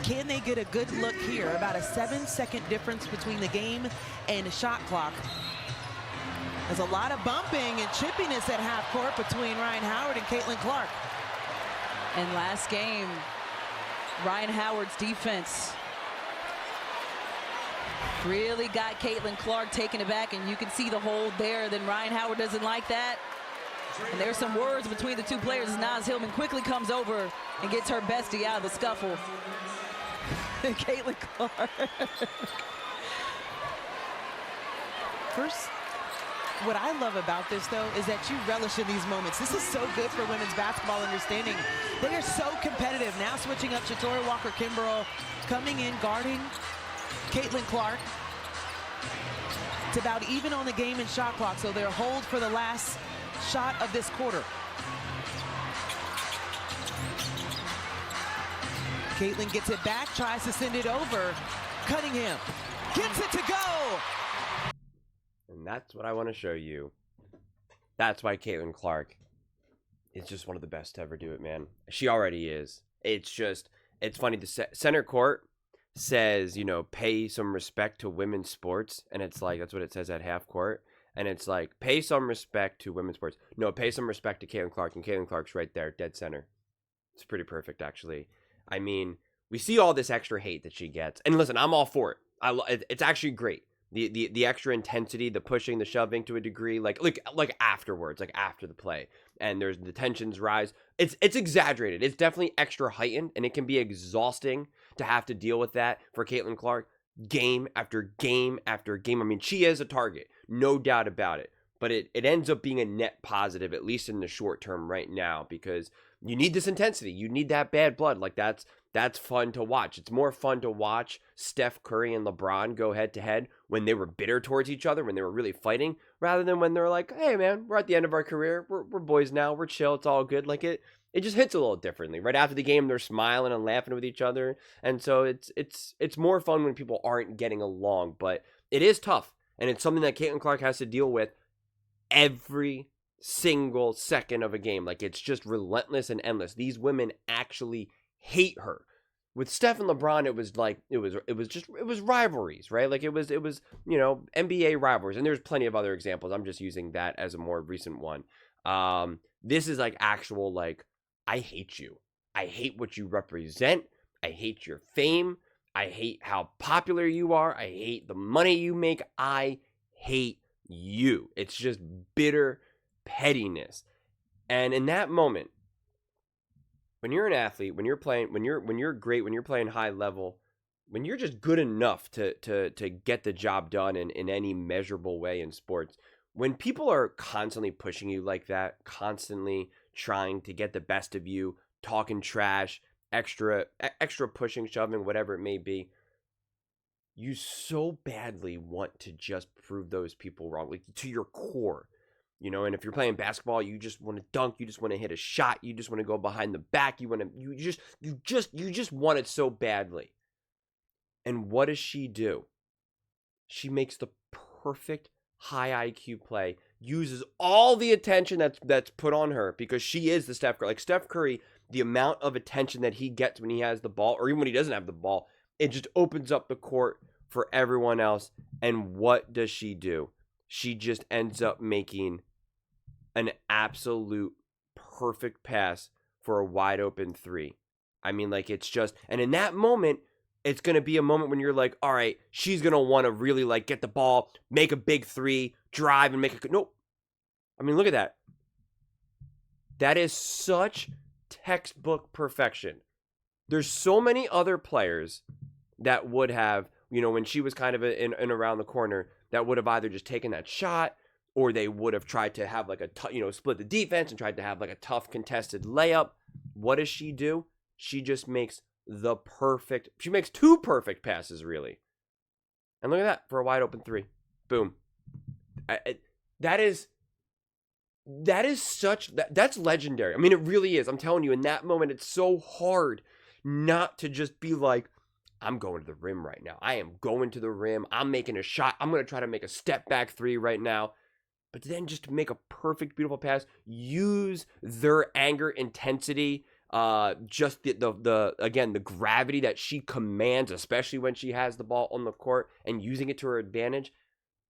Can they get a good look here? About a 7-second difference between the game and the shot clock. There's a lot of bumping and chippiness at half court between Ryan Howard and Caitlin Clark. And last game, Ryan Howard's defense really got Caitlin Clark taken aback, and you can see the hold there. Then Ryan Howard doesn't like that. And there's some words between the two players as Naz Hillman quickly comes over and gets her bestie out of the scuffle. Caitlin Clark. First, what I love about this, though, is that you relish in these moments. This is so good for women's basketball understanding. They are so competitive. Now switching up, Shatori Walker-Kimbrough coming in, guarding Caitlin Clark. It's about even on the game and shot clock, so they're hold for the last shot of this quarter. Caitlin gets it back, tries to send it over. Cunningham gets it to go. And that's what I want to show you. That's why Caitlin Clark is just one of the best to ever do it, man. She already is. It's just, it's funny. The center court says, you know, pay some respect to women's sports. And it's like, that's what it says at half court. And it's like, pay some respect to women's sports. No, pay some respect to Caitlin Clark. And Caitlin Clark's right there, dead center. It's pretty perfect, actually. I mean, we see all this extra hate that she gets. And listen, I'm all for it. It's actually great. The extra intensity, the pushing, the shoving to a degree, like afterwards, like after the play. And there's the tensions rise. It's exaggerated. It's definitely extra heightened. And it can be exhausting to have to deal with that for Caitlin Clark. Game after game after game. I mean, she is a target. No doubt about it. But it ends up being a net positive, at least in the short term right now, because you need this intensity. You need that bad blood. Like, that's fun to watch. It's more fun to watch Steph Curry and LeBron go head to head when they were bitter towards each other, when they were really fighting, rather than when they're like, hey, man, we're at the end of our career. We're boys now. We're chill. It's all good. Like, it just hits a little differently. Right after the game, they're smiling and laughing with each other. And so it's more fun when people aren't getting along. But it is tough. And it's something that Caitlin Clark has to deal with every single second of a game. Like, it's just relentless and endless. These women actually hate her. With Steph and LeBron, it was like, it was rivalries, right? Like, it was, you know, NBA rivalries. And there's plenty of other examples. I'm just using that as a more recent one. This is like actual, like, I hate you. I hate what you represent. I hate your fame. I hate how popular you are. I hate the money you make. I hate you. It's just bitter pettiness. And in that moment, when you're an athlete, when you're playing, when you're great, when you're playing high level, when you're just good enough to get the job done in any measurable way in sports, when people are constantly pushing you like that, constantly trying to get the best of you, talking trash, extra pushing, shoving, whatever it may be, you so badly want to just prove those people wrong, like to your core, you know. And if you're playing basketball, you just want to dunk, you just want to hit a shot, you just want to go behind the back, you just want it so badly. And what does she do? She makes the perfect high IQ play, uses all the attention that's put on her, because she is the Steph Curry. Like, Steph Curry, the amount of attention that he gets when he has the ball, or even when he doesn't have the ball, it just opens up the court for everyone else. And what does she do? She just ends up making an absolute perfect pass for a wide open three. I mean, like, it's just, and in that moment, it's going to be a moment when you're like, all right, she's going to want to really, like, get the ball, make a big three, drive, and make a, nope. I mean, look at that. That is such textbook perfection. There's so many other players that would have, you know, when she was kind of in around the corner, that would have either just taken that shot, or they would have tried to have like split the defense and tried to have like a tough contested layup. What does she do? She just makes she makes two perfect passes, really. And look at that, for a wide open three. Boom. That's legendary. I mean, it really is. I'm telling you, in that moment, it's so hard not to just be like, I'm going to the rim right now. I am going to the rim. I'm making a shot. I'm going to try to make a step back three right now. But then just to make a perfect, beautiful pass, use their anger, intensity, Just again, the gravity that she commands, especially when she has the ball on the court and using it to her advantage.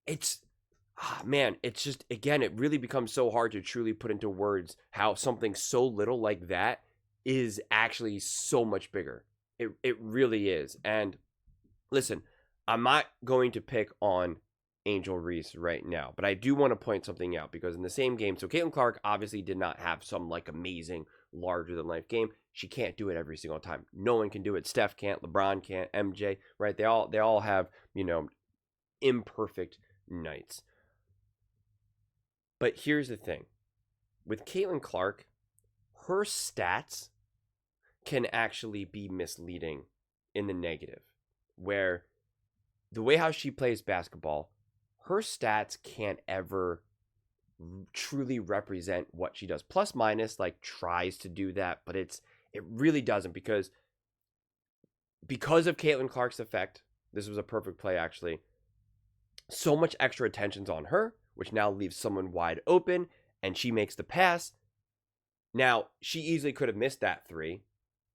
It's, man, it's just, again, it really becomes so hard to truly put into words how something so little like that is actually so much bigger. It really is. And listen, I'm not going to pick on Angel Reese right now, but I do want to point something out, because in the same game, so Caitlin Clark obviously did not have some like amazing larger than life game. She can't do it every single time. No one can do it. Steph can't, LeBron can't, MJ, right? They all have, imperfect nights. But here's the thing. With Caitlin Clark, her stats can actually be misleading in the negative, where the way how she plays basketball, her stats can't ever truly represent what she does. Plus minus like tries to do that, but it really doesn't, because of Caitlin Clark's effect. This was a perfect play, actually. So much extra attention's on her, which now leaves someone wide open, and she makes the pass. Now, she easily could have missed that three,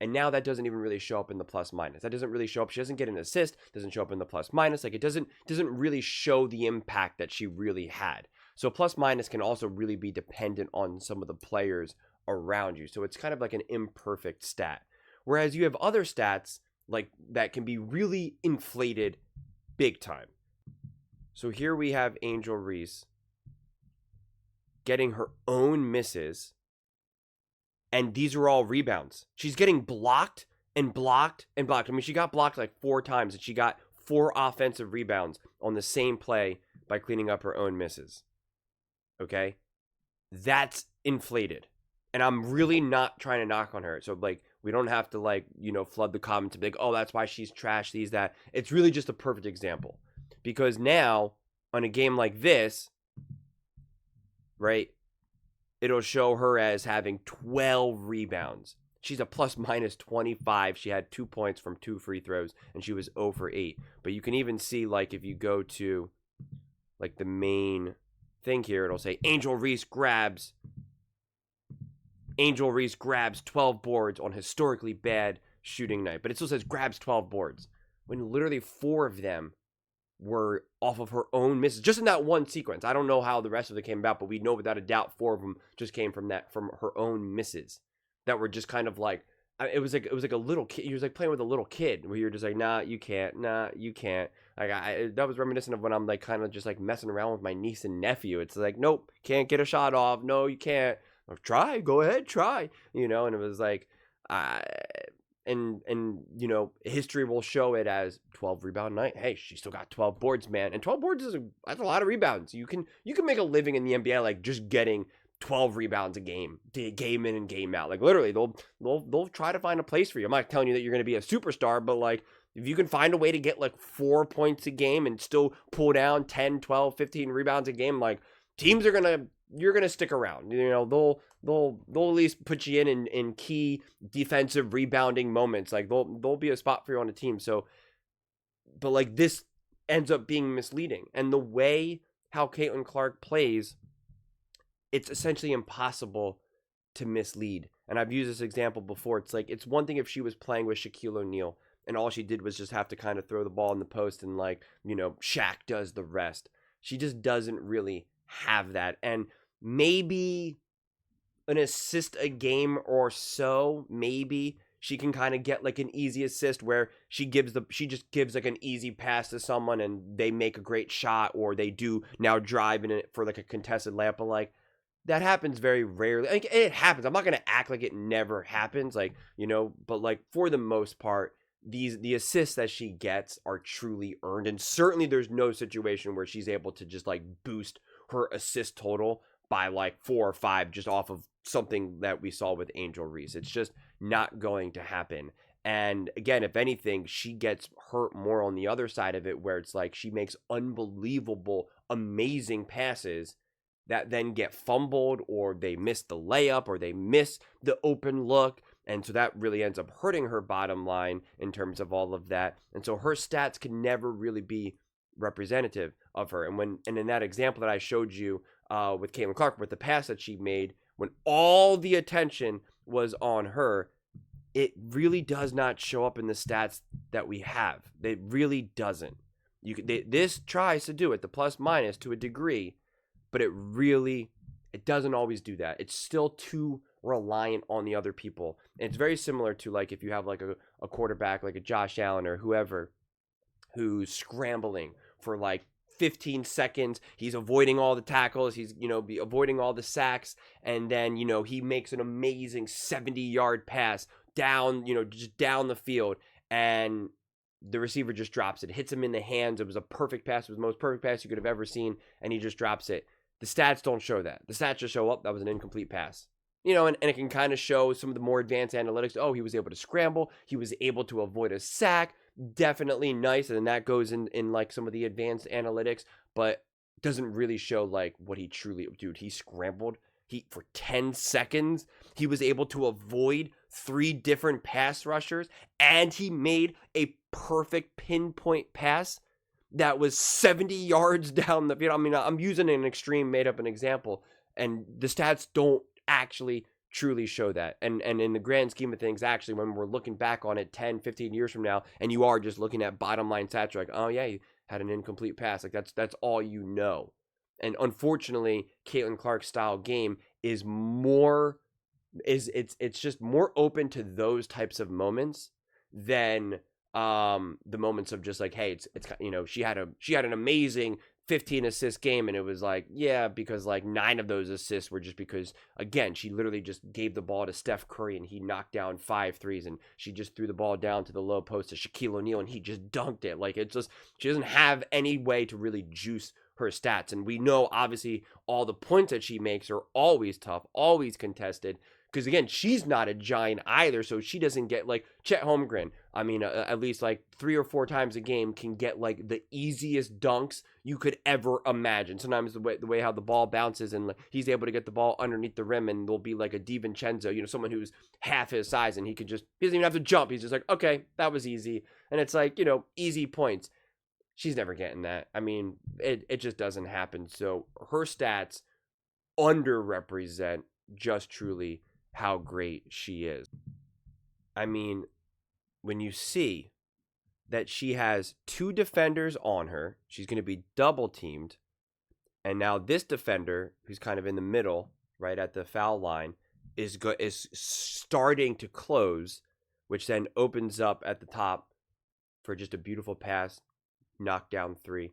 and now that doesn't even really show up in the plus minus. That doesn't really show up. She doesn't get an assist, doesn't show up in the plus minus. Like, it doesn't really show the impact that she really had. So plus minus can also really be dependent on some of the players around you. So it's kind of like an imperfect stat. Whereas you have other stats like that can be really inflated big time. So here we have Angel Reese getting her own misses, and these are all rebounds. She's getting blocked and blocked and blocked. I mean, she got blocked like 4 times, and she got 4 offensive rebounds on the same play by cleaning up her own misses. Okay? That's inflated. And I'm really not trying to knock on her. So, like, we don't have to, flood the comments and be like, oh, that's why she's trash, these, that. It's really just a perfect example. Because now, on a game like this, right, it'll show her as having 12 rebounds. She's a plus minus 25. She had 2 points from 2 free throws, and she was 0 for 8. But you can even see, like, if you go to, like, the main thing here, it'll say Angel Reese grabs 12 boards on historically bad shooting night. But it still says grabs 12 boards, when literally 4 of them were off of her own misses, just in that one sequence. I don't know how the rest of it came about, but we know without a doubt 4 of them just came from her own misses that were just kind of like, it was like a little kid. He was like playing with a little kid, where you're just like, nah, you can't. Like, that was reminiscent of when I'm like kind of just like messing around with my niece and nephew. It's like, nope, can't get a shot off. No, you can't. Try, go ahead, try. And it was like, and history will show it as 12 rebound night. Hey, she still got 12 boards, man. And 12 boards that's a lot of rebounds. You can make a living in the NBA like just getting 12 rebounds a game in and game out. Like, literally, they'll try to find a place for you. I'm not telling you that you're going to be a superstar, but like, if you can find a way to get like 4 points a game and still pull down 10, 12, 15 rebounds a game, like, teams you're going to stick around. They'll at least put you in key defensive rebounding moments. Like, they'll be a spot for you on a team. So, but like, this ends up being misleading. And the way how Caitlin Clark plays, it's essentially impossible to mislead. And I've used this example before. It's like, it's one thing if she was playing with Shaquille O'Neal and all she did was just have to kind of throw the ball in the post and like, Shaq does the rest. She just doesn't really have that. And maybe an assist a game or so, maybe she can kind of get like an easy assist where she just gives like an easy pass to someone and they make a great shot, or they do now drive in it for like a contested layup. But like, that happens very rarely. Like, it happens. I'm not going to act like it never happens, like, but like, for the most part, the assists that she gets are truly earned. And certainly there's no situation where she's able to just like boost her assist total by like 4 or 5 just off of something that we saw with Angel Reese. It's just not going to happen. And again, if anything, she gets hurt more on the other side of it, where it's like she makes unbelievable, amazing passes that then get fumbled, or they miss the layup, or they miss the open look. And so that really ends up hurting her bottom line in terms of all of that. And so her stats can never really be representative of her. And in that example that I showed you with Caitlin Clark, with the pass that she made, when all the attention was on her, it really does not show up in the stats that we have. It really doesn't. This tries to do it, the plus minus to a degree, but it doesn't always do that. It's still too reliant on the other people. And it's very similar to like if you have like a quarterback like a Josh Allen or whoever who's scrambling for like 15 seconds. He's avoiding all the tackles. He's, avoiding all the sacks. And then, he makes an amazing 70-yard pass down, just down the field. And the receiver just drops it. Hits him in the hands. It was a perfect pass. It was the most perfect pass you could have ever seen. And he just drops it. The stats don't show that. The stats just show up. That was an incomplete pass. And it can kind of show some of the more advanced analytics. Oh, he was able to scramble. He was able to avoid a sack. Definitely nice. And then that goes in like some of the advanced analytics, but doesn't really show like what he truly, dude, he scrambled. For 10 seconds, he was able to avoid 3 different pass rushers, and he made a perfect pinpoint pass that was 70 yards down the field. I mean, I'm using an extreme made up an example, and the stats don't actually truly show that. And in the grand scheme of things, actually, when we're looking back on it 10, 15 years from now, and you are just looking at bottom line stats, you're like, oh yeah, you had an incomplete pass. Like that's all you know. And unfortunately, Caitlin Clark's style game is it's just more open to those types of moments than the moments of just like, hey, it's she had an amazing 15 assist game, and it was like, yeah, because like 9 of those assists were just because, again, she literally just gave the ball to Steph Curry and he knocked down 5 threes, and she just threw the ball down to the low post to Shaquille O'Neal and he just dunked it. Like, it's just, she doesn't have any way to really juice her stats. And we know obviously all the points that she makes are always tough, always contested, because again, she's not a giant either, so she doesn't get like Chet Holmgren. I mean, at least like 3 or 4 times a game can get like the easiest dunks you could ever imagine. Sometimes the way how the ball bounces, and like, he's able to get the ball underneath the rim, and there'll be like a DiVincenzo, someone who's half his size, and he doesn't even have to jump. He's just like, okay, that was easy, and it's like, easy points. She's never getting that. I mean, it just doesn't happen. So her stats underrepresent just truly how great she is. I mean, when you see that she has 2 defenders on her, she's going to be double teamed. And now this defender, who's kind of in the middle, right at the foul line, is starting to close, which then opens up at the top for just a beautiful pass, knockdown 3.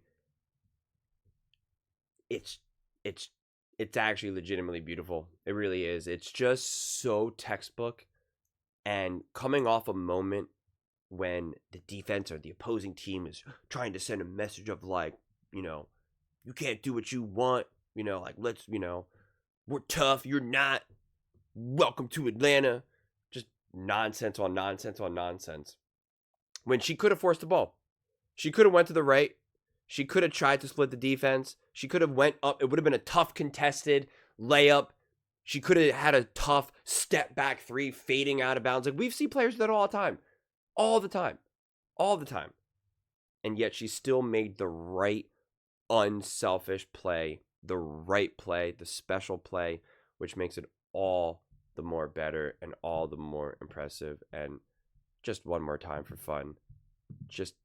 It's actually legitimately beautiful. It really is. It's just so textbook, and coming off a moment when the defense or the opposing team is trying to send a message of like, you can't do what you want, like, let's, we're tough, you're not, welcome to Atlanta. Just nonsense on nonsense on nonsense. When she could have forced the ball. She could have went to the right. She could have tried to split the defense. She could have went up. It would have been a tough contested layup. She could have had a tough step back 3 fading out of bounds. Like, we've seen players do that all the time. All the time. All the time. And yet she still made the right unselfish play, the right play, the special play, which makes it all the more better and all the more impressive. And just one more time for fun, just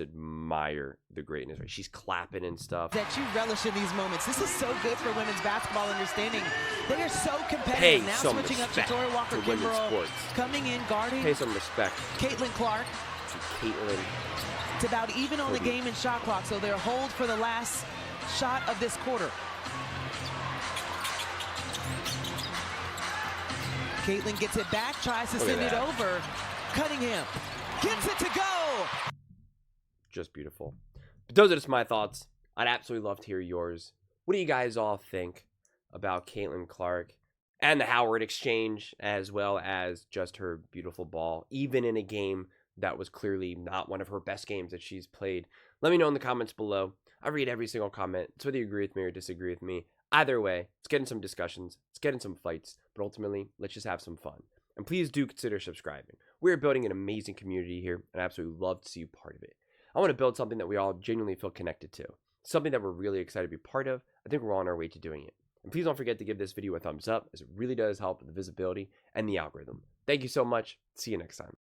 admire the greatness. Right? She's clapping and stuff. That you relish in these moments. This is so good for women's basketball understanding. They are so competitive. Pay now some switching up respect Shatori Walker to women's Kimbrough, sports. coming in guarding. Pay some respect Caitlin Clark. to Caitlin. It's about even on the game and shot clock, so they're hold for the last shot of this quarter. Caitlin gets it back, tries to send it over. Cunningham gets it to go. Just beautiful. But those are just my thoughts. I'd absolutely love to hear yours. What do you guys all think about Caitlin Clark and the Howard exchange, as well as just her beautiful ball, even in a game that was clearly not one of her best games that she's played? Let me know in the comments below. I read every single comment. It's whether you agree with me or disagree with me. Either way, let's get in some discussions. Let's get in some fights. But ultimately, let's just have some fun. And please do consider subscribing. We're building an amazing community here, and I absolutely love to see you part of it. I want to build something that we all genuinely feel connected to. Something that we're really excited to be part of. I think we're on our way to doing it. And please don't forget to give this video a thumbs up, as it really does help with the visibility and the algorithm. Thank you so much. See you next time.